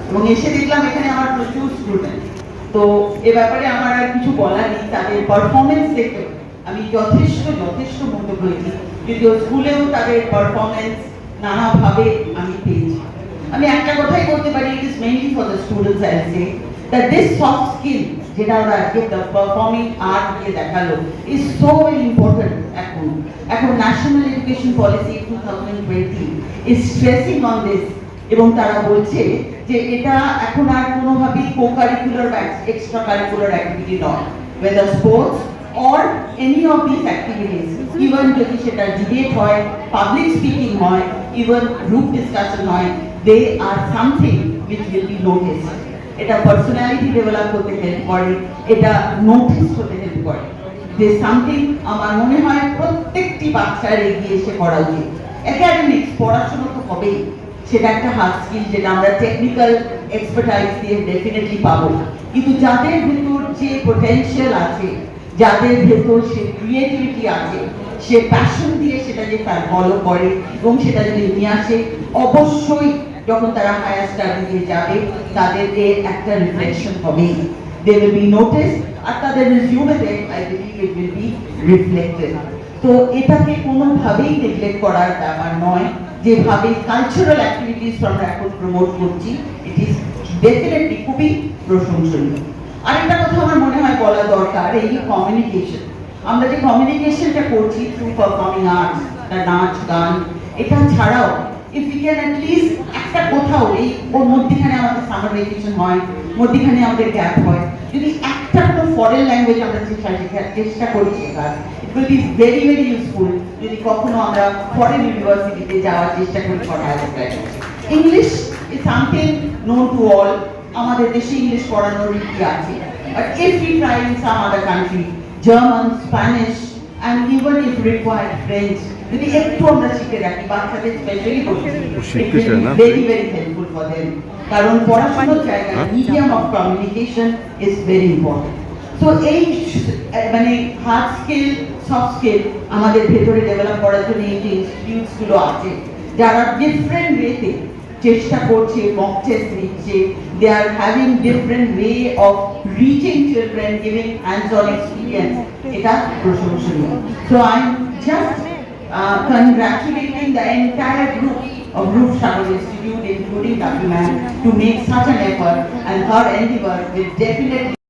এবং এসে দেখলাম এখানে আমার প্রচুর স্টুডেন্ট। তো এ ব্যাপারে আমার আর কিছু বলার নেই, তাদের পারফরমেন্স দেখে আমি যথেষ্ট মুগ্ধ হয়েছি। যদিও স্কুলেও তাদের পারফরমেন্স নানাভাবে আমি পেয়েছি। আমি একটা কথাই বলতে পারি, it is mainly for the students I say that this soft skill যেটা ওরা আজকে পারফর্মিং আর্ট দিয়ে দেখালো ইজ সো ভেরি ইম্পর্টেন্ট। এখন national education policy 2020 is tracing on this, এবং তারা বলছে যে এটা এখন আর কোনোভাবেই কো-কারিকুলার বা এক্সট্রা কারিকুলার অ্যাক্টিভিটি নয়, whether sports or any of these activities, even যদি সেটা ডিবেট হয়, পাবলিক স্পিকিং হয়, even গ্রুপ ডিসকাশন হয়, they are something which will be noticed. এটা পার্সোনালিটি ডেভেলপ করতে হেল্প করে, এটা নোটিস হতে হেল্প করে। This something আমার মনে হয় প্রত্যেকটি বাচ্চার এগিয়ে এসে করা উচিত। একাডেমিক্স পড়াশোনা তো হবেই, সেটা একটা হার্ড স্কিল যেটা আমরা টেকনিক্যাল এক্সপার্টাইজ দিয়ে ডেফিনেটলি পাবো, কিন্তু যাদের ভেতর যে পোটেনশিয়াল আছে, যাদের ভেতর সে ক্রিয়েটিভিটি আছে, সে প্যাশন দিয়ে সেটা যে তার ফলো করে এবং সেটা যদি নিয়ে আসে, অবশ্যই যখন তারা হায়ার স্টাডিজে যাবে তাদের একটা রিফ্লেকশন হবেই, দে উইল বি নোটিস, আর তাদের রিজিউমেতে I believe it will be reflected. তো এটাকে কোনোভাবেই নেগলেক্ট করার ব্যাপার নয়। যেভাবে কালচারাল অ্যাক্টিভিটিস আমরা এখন প্রমোট করছি, ইট ইজ ডেফিনেটলি খুবই প্রশংসনীয়। আরেকটা কথা আমার মনে হয় বলা দরকার, এই কমিউনিকেশন, আমরা যে কমিউনিকেশনটা করছি থ্রু পারফর্মিং আর্টস, নাচ গান, এটা ছাড়াও if you can at least একটা কোথাও এই ওর মধ্যেখানে আমাদের সামার ভ্যাকেশন হয়, মধ্যেখানে আমাদের গ্যাপ হয়, যদি একটা কোনো ফরেন ল্যাঙ্গুয়েজ আমরা চেষ্টা করি শেখার, ইট উইল বি ভেরি ইউজফুল। যদি কখনো আমরা ফরেন ইউনিভার্সিটিতে যাওয়ার চেষ্টা করি পড়ার ক্ষেত্রে, English is something known to all, আমাদের দেশে ইংলিশ পড়ানোর রীতি আছে, but if we try in some other country, German, Spanish, and even if required French, যদি একটু আমরা শিখে রাখি বাচ্চাদের specially very helpful for them, কারণ পড়াশোনার জায়গায় medium of communication is very important. তো এই মানে হার্ড স্কিল, সফট স্কিল আমাদের ভেতরে ডেভেলপ করার জন্য এই যে ইনস্টিটিউটস গুলো আছে, যারা ডিফারেন্ট ওয়েতে চেষ্টা করছে, মক টেস্ট দিচ্ছে, they are having different way of reaching children, giving hands on experience, এটা প্রশংসনীয়। So I am just congratulating the entire group of Rup Sagar Institute, including Dr. Ma'am, to make such an effort, and her endeavor will definitely